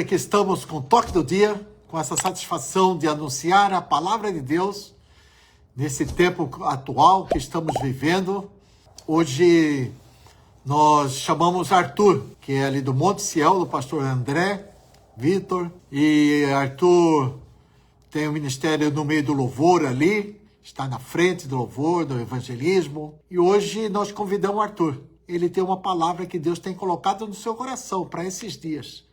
que estamos com o Toque do Dia, com essa satisfação de anunciar a palavra de Deus nesse tempo atual que estamos vivendo. Hoje nós chamamos Arthur, que é ali do Monte Sião, do pastor André, Vitor. E Arthur tem um ministério no meio do louvor ali, está na frente do louvor, do evangelismo. E hoje nós convidamos o Arthur. Ele tem uma palavra que Deus tem colocado no seu coração para esses dias.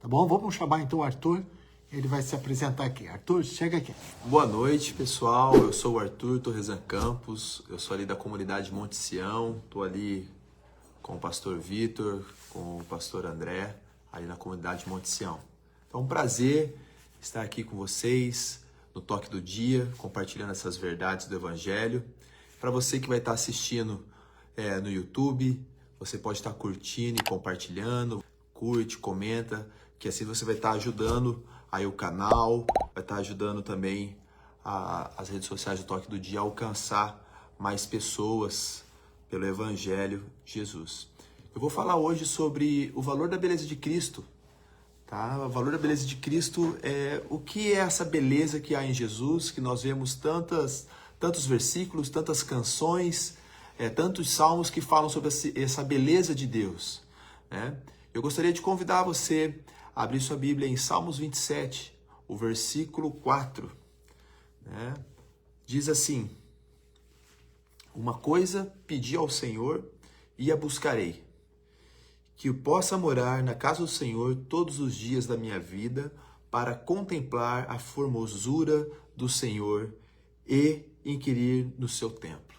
Tá bom? Vamos chamar então o Arthur. Ele vai se apresentar aqui. Arthur, chega aqui. Boa noite, pessoal. Eu sou o Arthur Torresan Campos. Eu sou ali da comunidade Monte Sião. Estou ali com o pastor Vitor, com o pastor André, ali na comunidade Monte Sião. Então, é um prazer estar aqui com vocês no Toque do Dia, compartilhando essas verdades do Evangelho. Para você que vai estar assistindo no YouTube, você pode estar curtindo e compartilhando. Curte, comenta, que assim você vai estar ajudando aí o canal, vai estar ajudando também as redes sociais do Toque do Dia a alcançar mais pessoas pelo Evangelho de Jesus. Eu vou falar hoje sobre o valor da beleza de Cristo. Tá? O valor da beleza de Cristo é o que é essa beleza que há em Jesus, que nós vemos tantos versículos, tantas canções, tantos salmos que falam sobre essa beleza de Deus. Né? Eu gostaria de convidar você a abrir sua Bíblia em Salmos 27, o versículo 4. Né? Diz assim: uma coisa pedi ao Senhor e a buscarei, que eu possa morar na casa do Senhor todos os dias da minha vida, para contemplar a formosura do Senhor e inquirir no seu templo.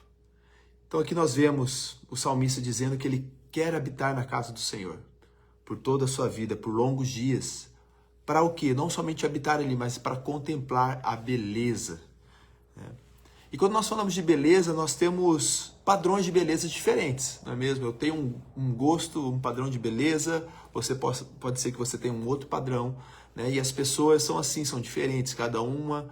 Então aqui nós vemos o salmista dizendo que ele quer habitar na casa do Senhor por toda a sua vida, por longos dias. Para o quê? Não somente habitar ali, mas para contemplar a beleza. E quando nós falamos de beleza, nós temos padrões de beleza diferentes, não é mesmo? Eu tenho um gosto, um padrão de beleza, você pode ser que você tenha um outro padrão, né? E as pessoas são assim, são diferentes, cada uma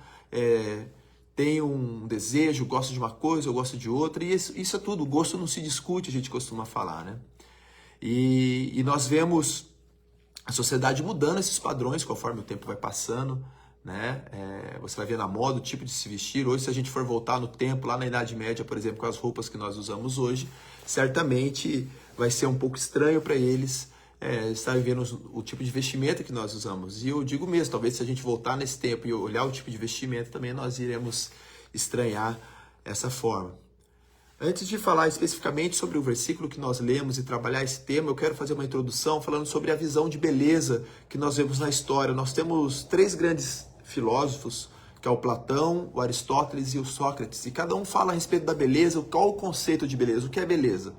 tem um desejo, gosta de uma coisa, eu gosto de outra, e isso é tudo, o gosto não se discute, a gente costuma falar, né? E nós vemos a sociedade mudando esses padrões conforme o tempo vai passando, né? Você vai ver na moda o tipo de se vestir. Hoje, se a gente for voltar no tempo, lá na Idade Média, por exemplo, com as roupas que nós usamos hoje, certamente vai ser um pouco estranho para eles estar vendo o tipo de vestimenta que nós usamos. E eu digo mesmo, talvez se a gente voltar nesse tempo e olhar o tipo de vestimenta, também nós iremos estranhar essa forma. Antes de falar especificamente sobre o versículo que nós lemos e trabalhar esse tema, eu quero fazer uma introdução falando sobre a visão de beleza que nós vemos na história. Nós temos três grandes filósofos, que é o Platão, o Aristóteles e o Sócrates, e cada um fala a respeito da beleza, qual o conceito de beleza, o que é beleza.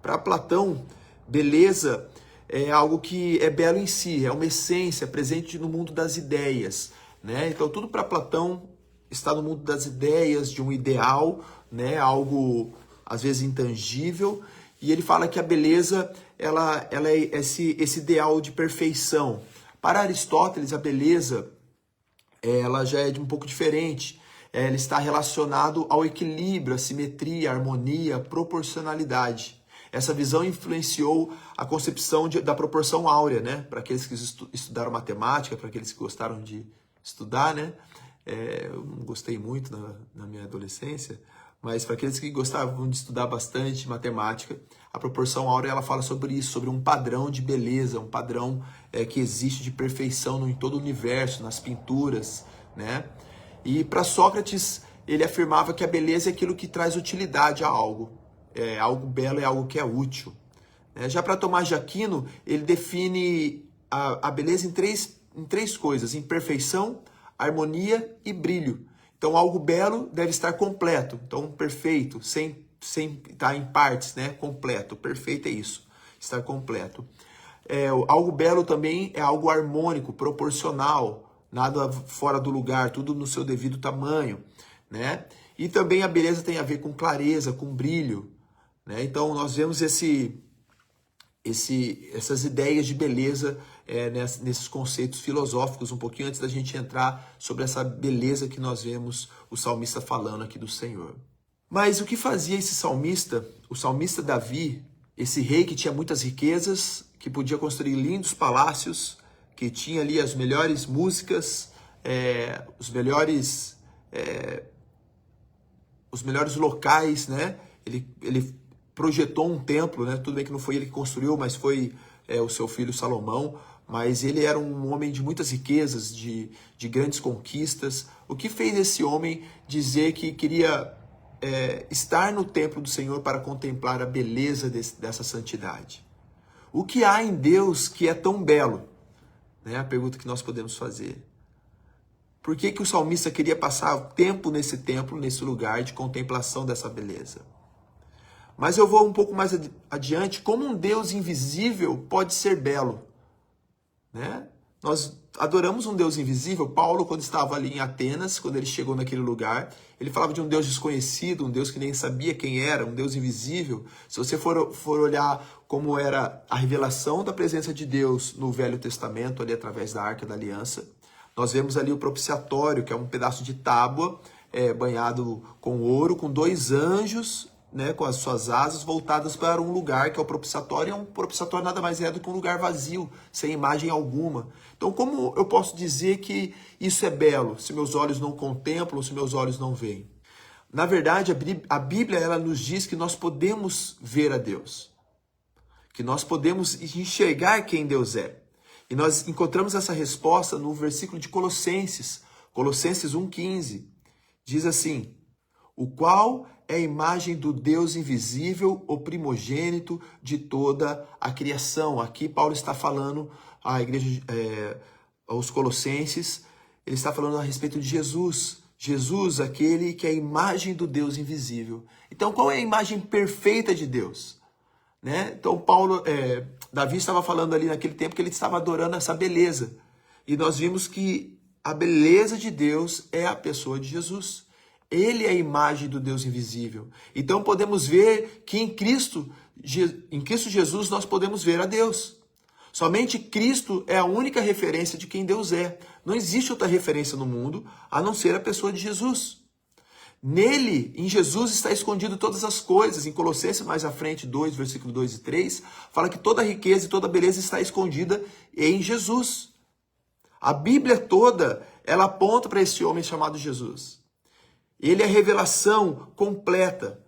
Para Platão, beleza é algo que é belo em si, é uma essência presente no mundo das ideias, né? Então tudo para Platão está no mundo das ideias, de um ideal, né? Algo às vezes intangível, e ele fala que a beleza ela é esse ideal de perfeição. Para Aristóteles, a beleza ela já é de um pouco diferente. Ela está relacionado ao equilíbrio, à simetria, à harmonia, à proporcionalidade. Essa visão influenciou a concepção da proporção áurea, né? Para aqueles que estudaram matemática, para aqueles que gostaram de estudar, né? Eu não gostei muito na minha adolescência, mas para aqueles que gostavam de estudar bastante matemática, a proporção áurea ela fala sobre isso, sobre um padrão de beleza, um padrão que existe de perfeição em todo o universo, nas pinturas, né? E para Sócrates, ele afirmava que a beleza é aquilo que traz utilidade a algo. Algo belo é algo que é útil. Já para Tomás de Aquino, ele define a beleza em três coisas: em perfeição, harmonia e brilho. Então, algo belo deve estar completo. Então, perfeito, sem estar em partes, né? Completo. Perfeito é isso, estar completo. Algo belo também é algo harmônico, proporcional, nada fora do lugar, tudo no seu devido tamanho, né? E também a beleza tem a ver com clareza, com brilho, né? Então, nós vemos essas ideias de beleza nesses conceitos filosóficos, um pouquinho antes da gente entrar sobre essa beleza que nós vemos o salmista falando aqui do Senhor. Mas o que fazia esse salmista, o salmista Davi, esse rei que tinha muitas riquezas, que podia construir lindos palácios, que tinha ali as melhores músicas, os melhores locais, né? Ele projetou um templo, né? Tudo bem que não foi ele que construiu, mas foi o seu filho Salomão. Mas ele era um homem de muitas riquezas, de grandes conquistas. O que fez esse homem dizer que queria estar no templo do Senhor para contemplar a beleza dessa santidade? O que há em Deus que é tão belo? Né? A pergunta que nós podemos fazer. Por que o salmista queria passar tempo nesse templo, nesse lugar de contemplação dessa beleza? Mas eu vou um pouco mais adiante. Como um Deus invisível pode ser belo? Né? Nós adoramos um Deus invisível. Paulo, quando estava ali em Atenas, quando ele chegou naquele lugar, ele falava de um Deus desconhecido, um Deus que nem sabia quem era, um Deus invisível. Se você for olhar como era a revelação da presença de Deus no Velho Testamento, ali através da Arca da Aliança, nós vemos ali o propiciatório, que é um pedaço de tábua banhado com ouro, com 2 anjos, né, com as suas asas voltadas para um lugar que é o propiciatório. Um propiciatório nada mais é do que um lugar vazio, sem imagem alguma. Então, como eu posso dizer que isso é belo, se meus olhos não contemplam, se meus olhos não veem? Na verdade, a Bíblia ela nos diz que nós podemos ver a Deus, que nós podemos enxergar quem Deus é. E nós encontramos essa resposta no versículo de Colossenses 1,15. Diz assim: o qual é a imagem do Deus invisível, o primogênito de toda a criação. Aqui Paulo está falando à igreja, aos Colossenses, ele está falando a respeito de Jesus. Jesus, aquele que é a imagem do Deus invisível. Então, qual é a imagem perfeita de Deus? Né? Então, Davi estava falando ali naquele tempo que ele estava adorando essa beleza. E nós vimos que a beleza de Deus é a pessoa de Jesus. Ele é a imagem do Deus invisível. Então podemos ver que em Cristo Jesus nós podemos ver a Deus. Somente Cristo é a única referência de quem Deus é. Não existe outra referência no mundo a não ser a pessoa de Jesus. Nele, em Jesus, está escondido todas as coisas. Em Colossenses, mais à frente, 2, versículo 2 e 3, fala que toda a riqueza e toda a beleza está escondida em Jesus. A Bíblia toda, ela aponta para esse homem chamado Jesus. Ele é a revelação completa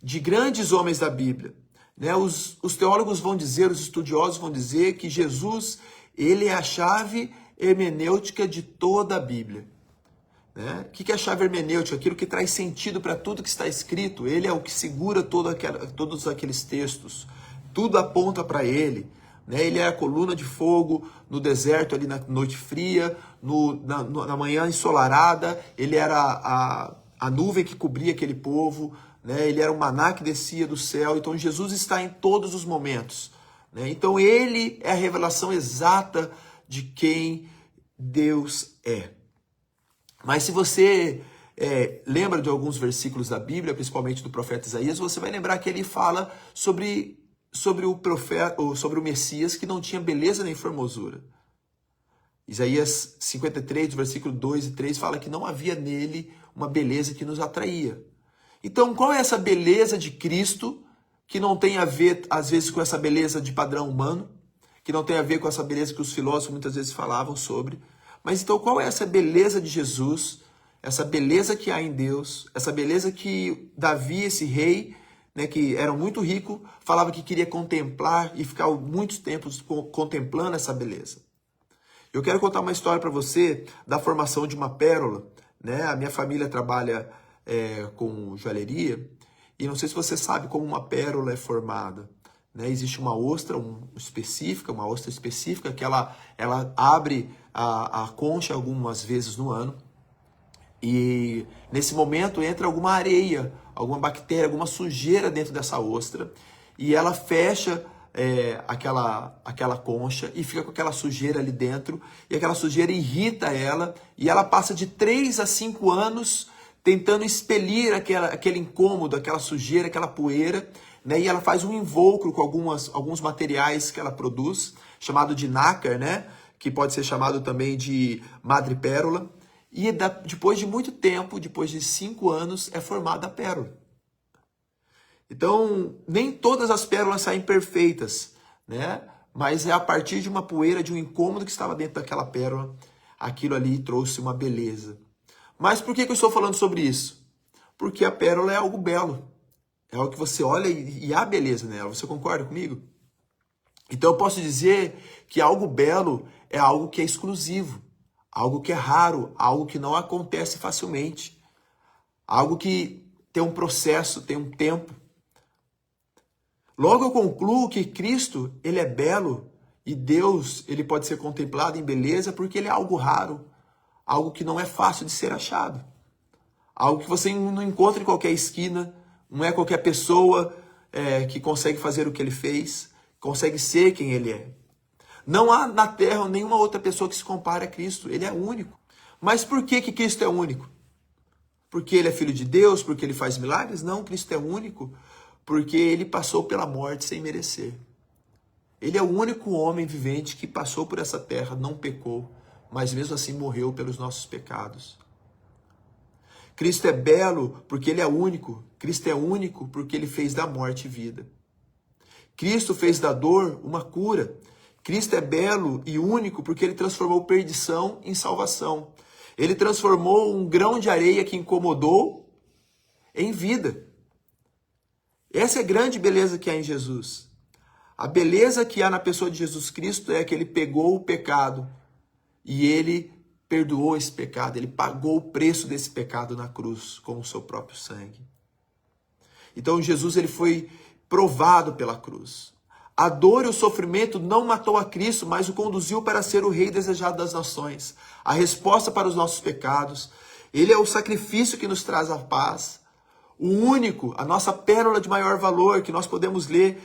de grandes homens da Bíblia. Né? Os teólogos vão dizer, os estudiosos vão dizer que Jesus, ele é a chave hermenêutica de toda a Bíblia. Né? O que é a chave hermenêutica? Aquilo que traz sentido para tudo que está escrito. Ele é o que segura todos aqueles textos. Tudo aponta para ele. Né? Ele é a coluna de fogo no deserto, ali na noite fria, na manhã ensolarada. Ele era a nuvem que cobria aquele povo, né? Ele era o maná que descia do céu. Então Jesus está em todos os momentos. Né? Então ele é a revelação exata de quem Deus é. Mas se você lembra de alguns versículos da Bíblia, principalmente do profeta Isaías, você vai lembrar que ele fala sobre o profeta, ou sobre o Messias que não tinha beleza nem formosura. Isaías 53, versículo 2 e 3, fala que não havia nele uma beleza que nos atraía. Então, qual é essa beleza de Cristo que não tem a ver, às vezes, com essa beleza de padrão humano, que não tem a ver com essa beleza que os filósofos muitas vezes falavam sobre? Mas então, qual é essa beleza de Jesus, essa beleza que há em Deus, essa beleza que Davi, esse rei, né, que era muito rico, falava que queria contemplar e ficar muitos tempos contemplando essa beleza? Eu quero contar uma história para você da formação de uma pérola. Né? A minha família trabalha com joalheria e não sei se você sabe como uma pérola é formada. Né? Existe uma ostra específica que ela abre a concha algumas vezes no ano e nesse momento entra alguma areia, alguma bactéria, alguma sujeira dentro dessa ostra e ela fecha aquela concha e fica com aquela sujeira ali dentro e aquela sujeira irrita ela e ela passa de 3 a 5 anos tentando expelir aquele incômodo, aquela sujeira, aquela poeira, né? E ela faz um invólucro com alguns materiais que ela produz, chamado de nácar, né? Que pode ser chamado também de madrepérola. E depois de muito tempo, depois de 5 anos, é formada a pérola. Então, nem todas as pérolas saem perfeitas, né? mas é a partir de uma poeira, de um incômodo que estava dentro daquela pérola, aquilo ali trouxe uma beleza. Mas por que eu estou falando sobre isso? Porque a pérola é algo belo. É algo que você olha e há beleza nela. Você concorda comigo? Então eu posso dizer que algo belo é algo que é exclusivo, algo que é raro, algo que não acontece facilmente, algo que tem um processo, tem um tempo. Logo eu concluo que Cristo, ele é belo e Deus, ele pode ser contemplado em beleza porque ele é algo raro, algo que não é fácil de ser achado, algo que você não encontra em qualquer esquina, não é qualquer pessoa que consegue fazer o que ele fez, consegue ser quem ele é. Não há na terra nenhuma outra pessoa que se compare a Cristo, ele é único. Mas por que Cristo é único? Porque ele é filho de Deus, porque ele faz milagres? Não, Cristo é único porque ele passou pela morte sem merecer. Ele é o único homem vivente que passou por essa terra, não pecou, mas mesmo assim morreu pelos nossos pecados. Cristo é belo porque ele é único. Cristo é único porque ele fez da morte vida. Cristo fez da dor uma cura. Cristo é belo e único porque ele transformou perdição em salvação. Ele transformou um grão de areia que incomodou em vida. Essa é a grande beleza que há em Jesus. A beleza que há na pessoa de Jesus Cristo é que ele pegou o pecado e ele perdoou esse pecado. Ele pagou o preço desse pecado na cruz com o seu próprio sangue. Então Jesus ele foi provado pela cruz. A dor e o sofrimento não matou a Cristo, mas o conduziu para ser o rei desejado das nações. A resposta para os nossos pecados. Ele é o sacrifício que nos traz a paz. O único, a nossa pérola de maior valor, que nós podemos ler,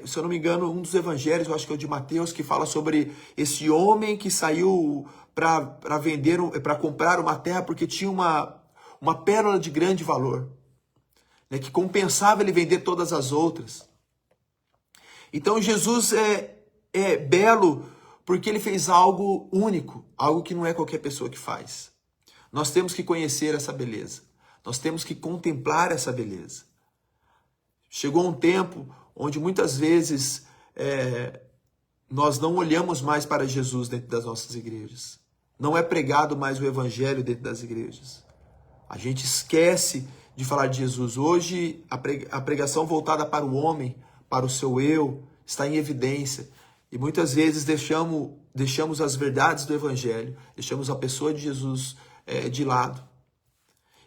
se eu não me engano, um dos evangelhos, eu acho que é o de Mateus, que fala sobre esse homem que saiu para vender, para comprar uma terra porque tinha uma pérola de grande valor, né, que compensava ele vender todas as outras. Então Jesus é belo porque ele fez algo único, algo que não é qualquer pessoa que faz. Nós temos que conhecer essa beleza. Nós temos que contemplar essa beleza. Chegou um tempo onde muitas vezes nós não olhamos mais para Jesus dentro das nossas igrejas. Não é pregado mais o evangelho dentro das igrejas. A gente esquece de falar de Jesus. Hoje a pregação voltada para o homem, para o seu eu, está em evidência. E muitas vezes deixamos as verdades do evangelho, deixamos a pessoa de Jesus de lado.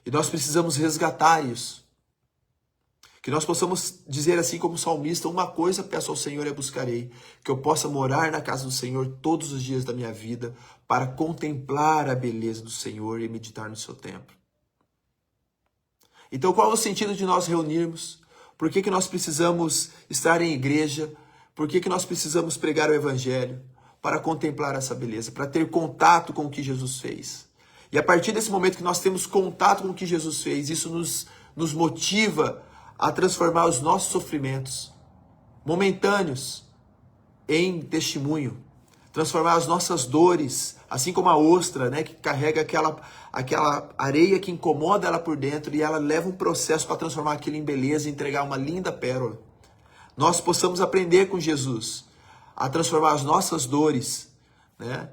E nós precisamos resgatar isso. Que nós possamos dizer assim como salmista, uma coisa peço ao Senhor e a buscarei, que eu possa morar na casa do Senhor todos os dias da minha vida, para contemplar a beleza do Senhor e meditar no seu templo. Então qual é o sentido de nós reunirmos? Por que nós precisamos estar em igreja? Por que nós precisamos pregar o evangelho? Para contemplar essa beleza, para ter contato com o que Jesus fez. E a partir desse momento que nós temos contato com o que Jesus fez, isso nos motiva a transformar os nossos sofrimentos momentâneos em testemunho. Transformar as nossas dores, assim como a ostra, né, que carrega aquela areia que incomoda ela por dentro e ela leva um processo para transformar aquilo em beleza e entregar uma linda pérola. Nós possamos aprender com Jesus a transformar as nossas dores, né,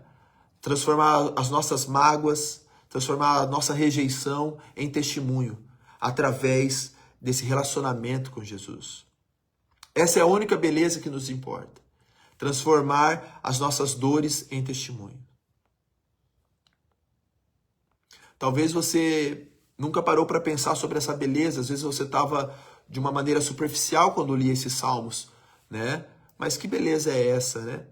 transformar as nossas mágoas, transformar a nossa rejeição em testemunho, através desse relacionamento com Jesus. Essa é a única beleza que nos importa. Transformar as nossas dores em testemunho. Talvez você nunca parou para pensar sobre essa beleza. Às vezes você estava de uma maneira superficial quando lia esses salmos, né? Mas que beleza é essa, né?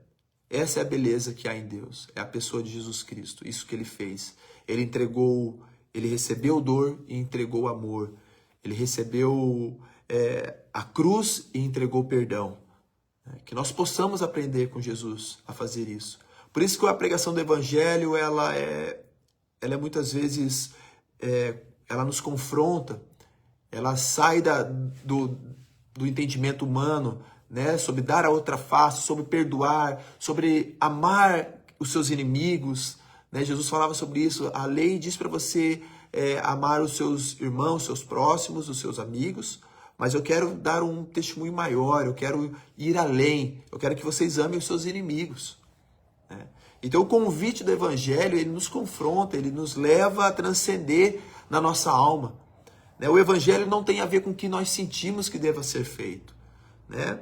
Essa é a beleza que há em Deus. É a pessoa de Jesus Cristo. Isso que ele fez. Ele recebeu dor e entregou amor. Ele recebeu a cruz e entregou perdão. Que nós possamos aprender com Jesus a fazer isso. Por isso que a pregação do evangelho, ela é muitas vezes, ela nos confronta, ela sai do entendimento humano, né, sobre dar a outra face, sobre perdoar, sobre amar os seus inimigos, né? Jesus falava sobre isso. A lei diz para você amar os seus irmãos, seus próximos, os seus amigos, mas eu quero dar um testemunho maior, eu quero ir além, eu quero que vocês amem os seus inimigos. Né? Então o convite do Evangelho, ele nos confronta, ele nos leva a transcender na nossa alma. Né? O Evangelho não tem a ver com o que nós sentimos que deva ser feito. Né?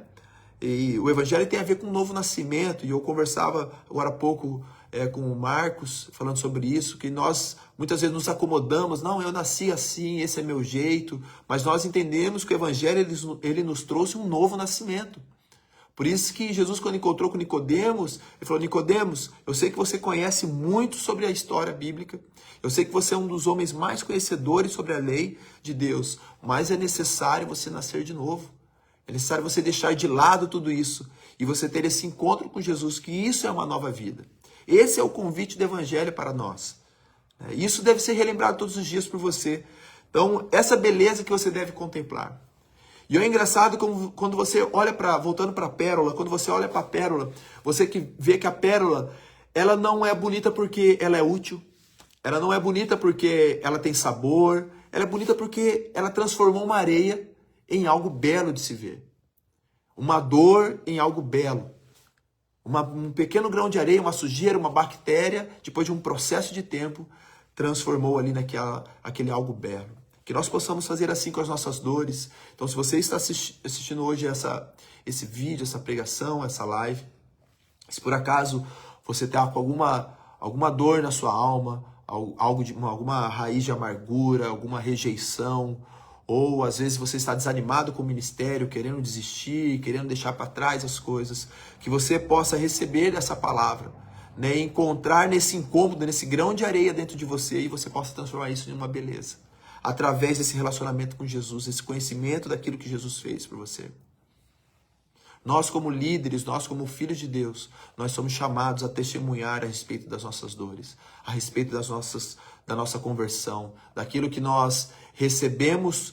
E o Evangelho tem a ver com um novo nascimento, e eu conversava agora há pouco com o Marcos, falando sobre isso, que nós muitas vezes nos acomodamos, não, eu nasci assim, esse é meu jeito, mas nós entendemos que o Evangelho ele nos trouxe um novo nascimento. Por isso que Jesus, quando encontrou com Nicodemos, ele falou, Nicodemos, eu sei que você conhece muito sobre a história bíblica, eu sei que você é um dos homens mais conhecedores sobre a lei de Deus, mas é necessário você nascer de novo. É necessário você deixar de lado tudo isso e você ter esse encontro com Jesus, que isso é uma nova vida. Esse é o convite do Evangelho para nós. Isso deve ser relembrado todos os dias por você. Então, essa beleza que você deve contemplar. E é engraçado quando você olha voltando para a pérola, quando você olha para a pérola, você que vê que a pérola, ela não é bonita porque ela é útil, ela não é bonita porque ela tem sabor, ela é bonita porque ela transformou uma areia em algo belo de se ver. Uma dor em algo belo. Um pequeno grão de areia, uma sujeira, uma bactéria, depois de um processo de tempo, transformou ali aquele algo belo. Que nós possamos fazer assim com as nossas dores. Então, se você está assistindo hoje esse vídeo, essa pregação, essa live, se por acaso você está com alguma dor na sua alma, alguma raiz de amargura, alguma rejeição, ou às vezes você está desanimado com o ministério, querendo desistir, querendo deixar para trás as coisas, que você possa receber essa palavra, né? Encontrar nesse incômodo, nesse grão de areia dentro de você, e você possa transformar isso em uma beleza. Através desse relacionamento com Jesus, esse conhecimento daquilo que Jesus fez por você. Nós como líderes, nós como filhos de Deus, nós somos chamados a testemunhar a respeito das nossas dores, a respeito da nossa conversão, daquilo que nós recebemos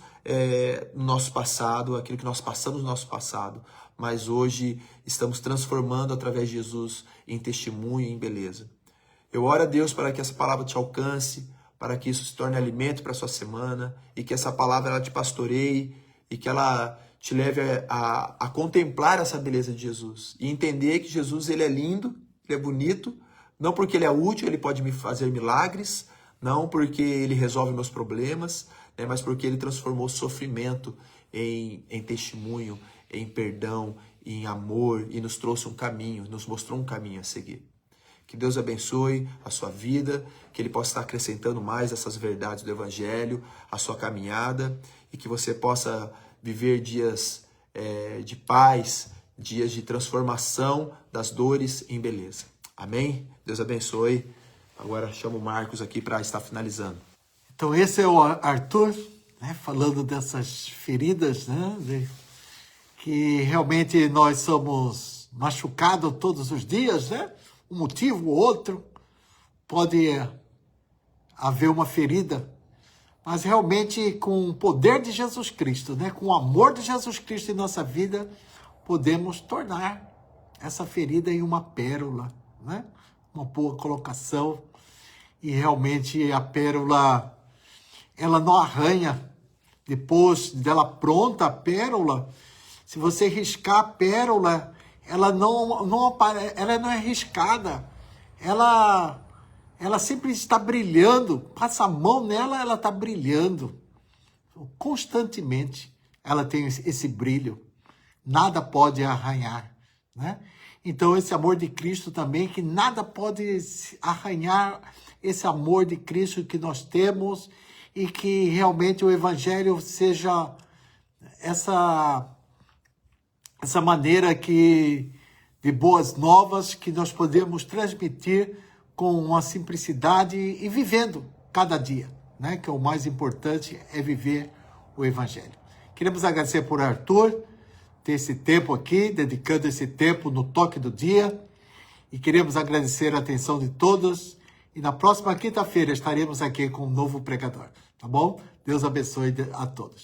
no nosso passado, aquilo que nós passamos no nosso passado, mas hoje estamos transformando através de Jesus em testemunho e em beleza. Eu oro a Deus para que essa palavra te alcance, para que isso se torne alimento para a sua semana e que essa palavra ela te pastoreie e que ela te leve a contemplar essa beleza de Jesus e entender que Jesus ele é lindo, ele é bonito, não porque ele é útil, ele pode me fazer milagres, não porque ele resolve meus problemas, né, mas porque ele transformou o sofrimento em testemunho, em perdão, em amor e nos trouxe um caminho, nos mostrou um caminho a seguir. Que Deus abençoe a sua vida, que Ele possa estar acrescentando mais essas verdades do Evangelho, a sua caminhada, e que você possa viver dias de paz, dias de transformação das dores em beleza. Amém? Deus abençoe. Agora chamo o Marcos aqui para estar finalizando. Então esse é o Arthur, né, falando dessas feridas, né, que realmente nós somos machucados todos os dias, né? Um motivo ou outro, pode haver uma ferida, mas realmente com o poder de Jesus Cristo, né? Com o amor de Jesus Cristo em nossa vida, podemos tornar essa ferida em uma pérola, né? Uma boa colocação, e realmente a pérola, ela não arranha. Depois dela pronta, a pérola, se você riscar a pérola, ela não é riscada, ela sempre está brilhando, passa a mão nela, ela está brilhando, constantemente ela tem esse brilho, nada pode arranhar, né? Então esse amor de Cristo também, que nada pode arranhar esse amor de Cristo que nós temos, e que realmente o Evangelho seja essa maneira de boas novas que nós podemos transmitir com uma simplicidade e vivendo cada dia, né? Que é o mais importante, é viver o Evangelho. Queremos agradecer por Arthur ter esse tempo aqui, dedicando esse tempo no toque do dia, e queremos agradecer a atenção de todos, e na próxima quinta-feira estaremos aqui com um novo pregador, tá bom? Deus abençoe a todos.